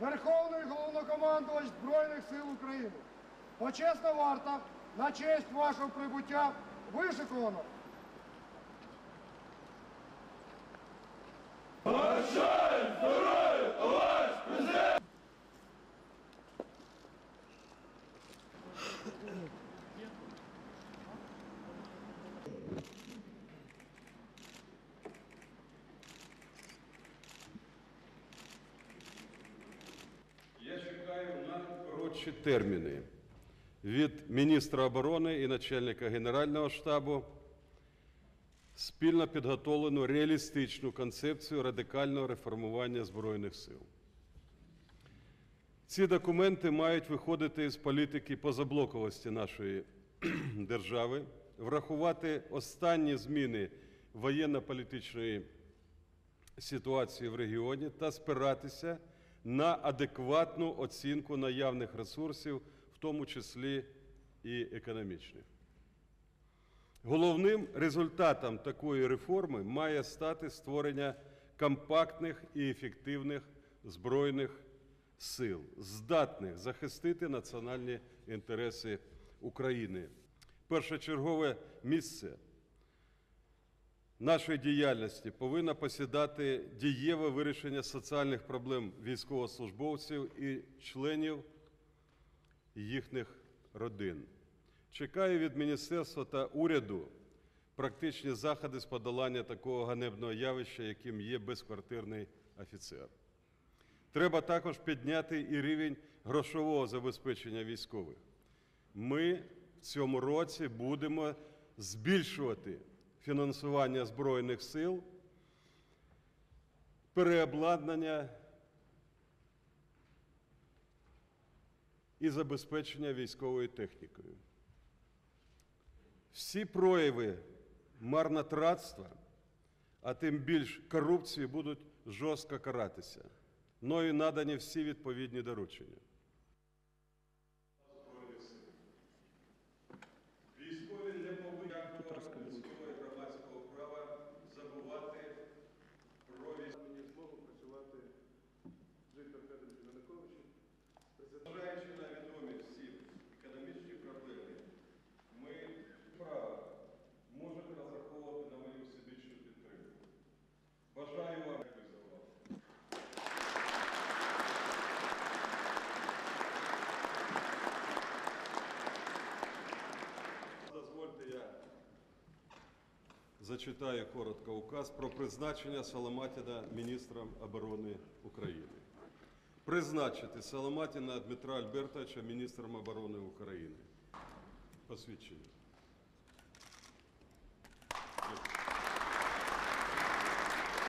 Верховний Головнокомандувач Збройних сил України. Почесна варта на честь вашого прибуття вишиковано. Бажаю здоров'я, товариш президент! Я чекаю на коротші терміни від міністра оборони і начальника Генерального штабу спільно підготовлену реалістичну концепцію радикального реформування Збройних сил. Ці документи мають виходити з політики позаблоковості нашої держави, врахувати останні зміни воєнно-політичної ситуації в регіоні та спиратися на адекватну оцінку наявних ресурсів, в тому числі і економічних. Головним результатом такої реформи має стати створення компактних і ефективних Збройних сил, здатних захистити національні інтереси України. Першочергове місце нашої діяльності повинно посідати дієве вирішення соціальних проблем військовослужбовців і членів їхніх родин. Чекаю від міністерства та уряду практичні заходи з подолання такого ганебного явища, яким є безквартирний офіцер. Треба також підняти і рівень грошового забезпечення військових. Ми в цьому році будемо збільшувати фінансування Збройних сил, переобладнання і забезпечення військовою технікою. Всі прояви марнотратства, а тим більш корупції, будуть жорстко каратися. Мною надані всі відповідні доручення. Військові не повинні військового громадського права забувати про мені змогу працювати з Віктором Федоровичем Януковичем. Зважаючи на відомі всі економічні проблеми, ми право можете розраховувати на мою всебічну підтримку. Бажаю вам за увагу. Дозвольте, я зачитаю коротко указ про призначення Соломатіна міністром оборони України. Призначити Соломатіна Дмитра Альбертовича міністром оборони України. Посвідчення.